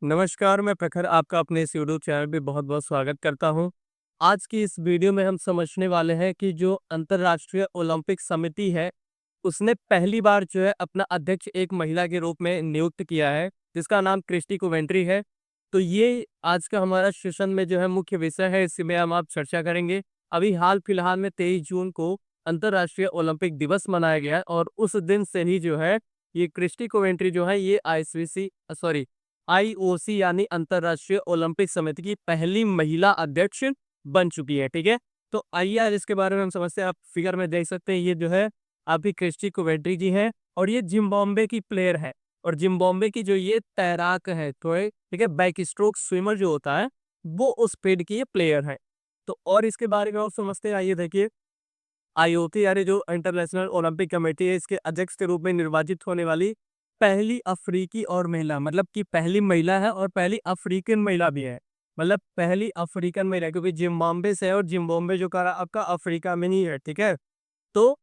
नमस्कार, मैं प्रखर आपका अपने इस यूट्यूब चैनल पे बहुत-बहुत स्वागत करता हूँ। आज की इस वीडियो में हम समझने वाले हैं कि जो अंतर्राष्ट्रीय ओलंपिक समिति है, उसने पहली बार जो है अपना अध्यक्ष एक महिला के रूप में नियुक्त किया है, जिसका नाम क्रिस्टी कोवेंट्री है। तो ये आज का हमारा सेशन में जो है मुख्य विषय है, इसी में हम आप चर्चा करेंगे। अभी हाल-फिलहाल में 23 जून को अंतर्राष्ट्रीय ओलंपिक दिवस मनाया गया है और उस दिन से ही जो है, ये क्रिस्टी कोवेंट्री जो है ये आईओसी यानी अंतर्राष्ट्रीय ओलंपिक समिति की पहली महिला अध्यक्ष बन चुकी है, ठीक है? तो आइए आज इसके बारे में हम समझते हैं। आप फिगर में देख सकते हैं ये जो है आपकी क्रिस्टी कोवेंट्री जी हैं और ये जिम्बाब्वे की प्लेयर है और जिम्बाब्वे की जो ये तैराक है, तो ठीक है, बैक स्ट्रोक स्विमर जो होता है, वो उस फील्ड की ये प्लेयर है। तो और इसके बारे में और समझते हैं, आइए देखिए। आईओसी यानी जो इंटरनेशनल ओलंपिक कमेटी है, इसके अध्यक्ष के रूप में निर्वाचित होने वाली पहली अफ्रीकी और महिला, मतलब कि पहली महिला है और पहली अफ्रीकन महिला भी है। मतलब पहली अफ्रीकन महिला, क्योंकि जिम्बाब्वे से है और जिम्बाब्वे जो करा आपका अफ्रीका में ही है, ठीक है? तो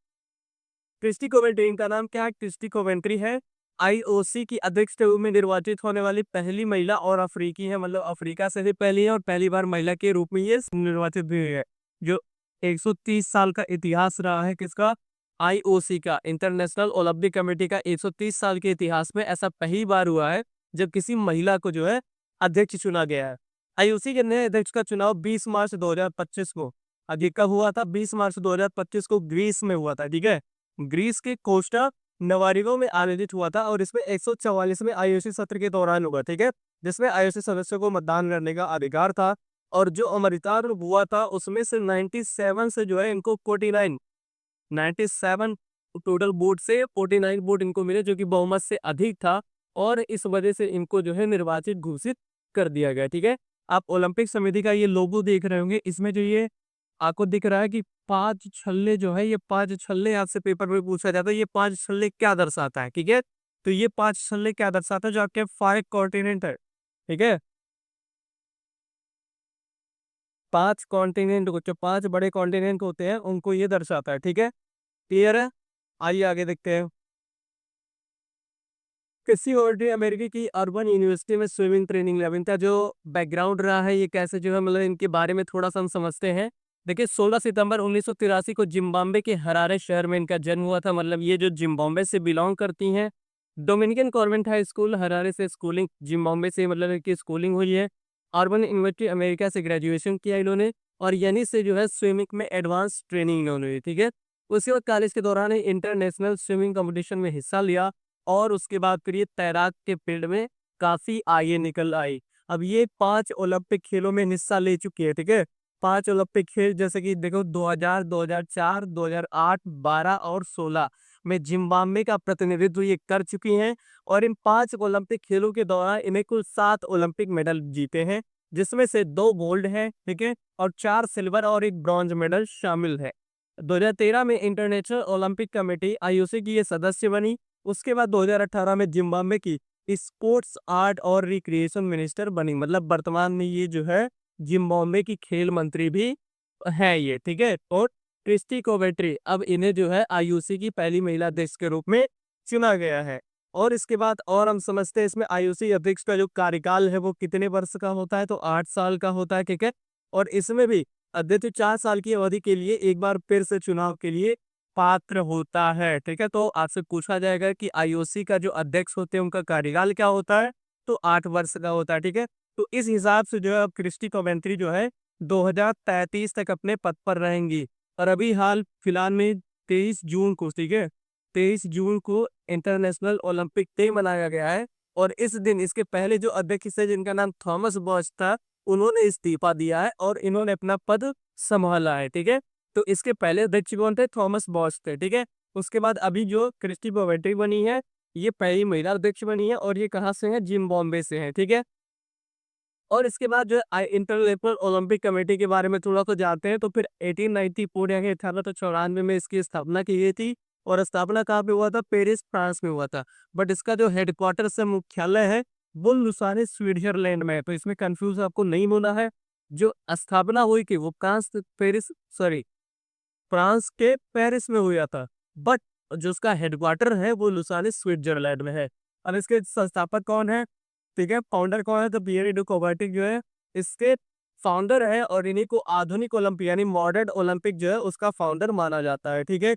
क्रिस्टी कोवेंट्री, इनका नाम क्या है? क्रिस्टी कोवेंट्री है। आईओसी की अध्यक्ष के रूप में निर्वाचित होने वाली पहली महिला और अफ्रीकी है, मतलब अफ्रीका से भी पहली है और पहली बार महिला के रूप में ये निर्वाचित भी हुई है। जो 130 साल का इतिहास रहा है किसका? आईओसी का, इंटरनेशनल ओलंपिक कमेटी का 130 साल के इतिहास में ऐसा पहली बार हुआ है जब किसी महिला को जो है अध्यक्ष चुना गया है। आईओसी के नए अध्यक्ष का चुनाव 20 मार्च 2025 को, अब ये कब हुआ था? 20 मार्च 2025 को ग्रीस में हुआ था, ठीक है? ग्रीस के कोस्टा नवारिगो में आयोजित हुआ था और इसमें 144वें आईओसी सत्र के दौरान हुआ, ठीक है? जिसमें आईओसी सदस्यों को मतदान करने का अधिकार था और जो अमृतार हुआ था उसमें से 97 से जो है इनको 49, 97 टोटल वोट से 49 वोट इनको मिले, जो कि बहुमत से अधिक था और इस वजह से इनको जो है निर्वाचित घोषित कर दिया गया, ठीक है? आप ओलंपिक समिति का ये लोगो देख रहे होंगे, इसमें जो ये आपको दिख रहा है कि 5 छल्ले जो है, ये 5 छल्ले आपसे पेपर में पूछा जाता है, ये 5 छल्ले क्या दर्शाता है, ठीक है? तो ये 5 छल्ले क्या दर्शाता है? जो आपके 5 कॉन्टिनेंट है, ठीक है? 5 कॉन्टिनेंट को, जो 5 बड़े कॉन्टिनेंट होते हैं, उनको ये दर्शाता है, ठीक है? क्लियर है? आइए आगे देखते हैं। किसी और ने अमेरिका की अर्बन यूनिवर्सिटी में स्विमिंग ट्रेनिंग लिया। इनका जो बैकग्राउंड रहा है, ये कैसे जो है, मतलब इनके बारे में थोड़ा सा हम समझते हैं। देखिए, 16 सितंबर 1983 को जिम्बाब्वे के हरारे शहर में इनका जन्म हुआ था। मतलब ये जो जिम्बाब्वे से बिलोंग करती हैं। Dominican convent high school Harare से स्कूलिंग, जिम्बाब्वे से मतलब इनकी स्कूलिंग हुई है। अर्बन यूनिवर्सिटी अमेरिका से ग्रेजुएशन किया इन्होंने और यहीं से जो है स्विमिंग में एडवांस ट्रेनिंग इन्होंने ली, ठीक है? उसके बाद कॉलेज के दौरान इंटरनेशनल स्विमिंग कंपटीशन में हिस्सा लिया और उसके बाद फिर ये तैराक के फील्ड में काफ़ी आगे निकल आई। अब ये 5 ओलंपिक खेलों में हिस्सा ले चुकी है, ठीक है? 5 ओलंपिक खेल, जैसे कि देखो 2000, 2004, 2008, 12 और 16 में जिम्बाब्वे का प्रतिनिधित्व ये कर चुकी हैं और इन 5 ओलंपिक खेलों के दौरान इन्हें कुल 7 ओलंपिक मेडल जीते हैं, जिसमें से 2 गोल्ड हैं, ठीक है? और 4 सिल्वर और 1 ब्रॉन्ज मेडल शामिल है। 2013 में इंटरनेशनल ओलंपिक कमेटी आईओसी की ये सदस्य बनी। उसके बाद 2018 में जिम्बाब्वे की स्पोर्ट्स आर्ट और रिक्रिएशन मिनिस्टर बनी। मतलब वर्तमान में ये जो है जिम्बाब्वे की खेल मंत्री भी है ये, ठीक है? और क्रिस्टी कोवेंट्री, अब इन्हें जो है आईओसी की पहली महिला अध्यक्ष के रूप में चुना गया है। और इसके बाद और हम समझते हैं इसमें आईओसी अध्यक्ष का जो कार्यकाल है वो कितने वर्ष का होता है? तो 8 साल का होता है, ठीक है? और इसमें भी अध्यक्ष 4 साल की अवधि के लिए एक बार फिर से चुनाव के लिए पात्र होता है, ठीक है? तो आपसे पूछा जाएगा कि आईओसी का जो अध्यक्ष होते हैं उनका कार्यकाल क्या होता है? तो 8 वर्ष का होता है, ठीक है? तो इस हिसाब से जो है अब क्रिस्टी कोवेंट्री जो है 2033 तक अपने पद पर रहेंगी और अभी हाल फिलहाल में 23 जून को, ठीक है? 23 जून को इंटरनेशनल ओलंपिक डे मनाया गया है और इस दिन इसके पहले जो अध्यक्ष थे, जिनका नाम थॉमस बॉच था, उन्होंने इस्तीफा दिया है और इन्होंने अपना पद संभाला है, ठीक है? तो इसके पहले अध्यक्ष कौन थे? थॉमस बॉच थे, ठीक है? उसके बाद अभी जो क्रिस्टी कोवेंट्री बनी है, ये पहली महिला अध्यक्ष बनी है और ये कहाँ से है? जिम्बाब्वे से है, ठीक है? और इसके बाद जो है इंटरनेशनल ओलंपिक कमेटी के बारे में थोड़ा सा जानते हैं। तो फिर 1894 यानी 1894 में इसकी स्थापना की गई थी और स्थापना कहाँ पे हुआ था? पेरिस, फ्रांस में हुआ था। बट इसका जो हेडक्वार्टर से मुख्यालय है वो लुसाने, स्विट्जरलैंड में है। तो इसमें कंफ्यूज आपको नहीं होना है। जो स्थापना हुई थी वो फ्रांस के पेरिस में हुआ था, बट जो उसका हेडक्वार्टर है वो लुसाने, स्विट्जरलैंड में है। और इसके संस्थापक कौन है? ठीक है, फाउंडर कौन है? तो पियरे डी कुबर्टी जो है इसके फाउंडर है और इन्हीं को आधुनिक ओलंपिक यानी मॉडर्न ओलंपिक जो है उसका फाउंडर माना जाता है, ठीक है।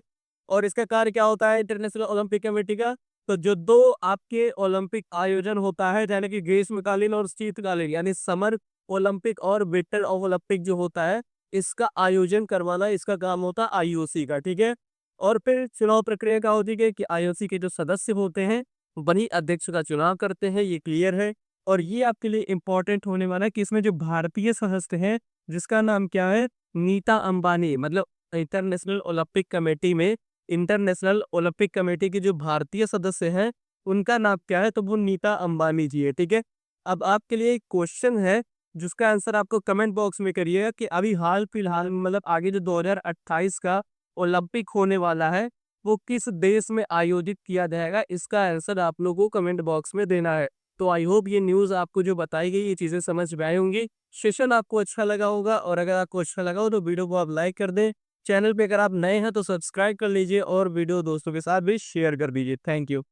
और इसका कार्य क्या होता है इंटरनेशनल ओलंपिक कमेटी का? तो जो दो आपके ओलंपिक आयोजन होता है यानी कि ग्रीष्मकालीन और शीतकालीन यानी समर ओलंपिक और विंटर ओलंपिक जो होता है इसका आयोजन करवाना इसका काम होता है आईओसी का, ठीक है। और फिर चुनाव प्रक्रिया क्या होती है कि आईओसी के जो सदस्य होते हैं वही अध्यक्ष का चुनाव करते हैं, ये क्लियर है। और ये आपके लिए इम्पोर्टेंट होने वाला है कि इसमें जो भारतीय सदस्य हैं जिसका नाम क्या है? नीता अंबानी, मतलब इंटरनेशनल ओलंपिक कमेटी में इंटरनेशनल ओलंपिक कमेटी के जो भारतीय सदस्य हैं उनका नाम क्या है? तो वो नीता अंबानी जी है, ठीक है। अब आपके लिए एक क्वेश्चन है जिसका आंसर आपको कमेंट बॉक्स में करिएगा कि अभी हाल फिलहाल मतलब आगे जो 2028 का ओलंपिक होने वाला है वो किस देश में आयोजित किया जाएगा? इसका आंसर आप लोगों को कमेंट बॉक्स में देना है। तो आई होप ये न्यूज़ आपको जो बताई गई ये चीज़ें समझ में आई होंगी। सेशन आपको अच्छा लगा होगा और अगर आपको अच्छा लगा हो तो वीडियो को आप लाइक कर दें। चैनल पे अगर आप नए हैं तो सब्सक्राइब कर लीजिए और वीडियो दोस्तों के साथ भी शेयर कर दीजिए। Thank you.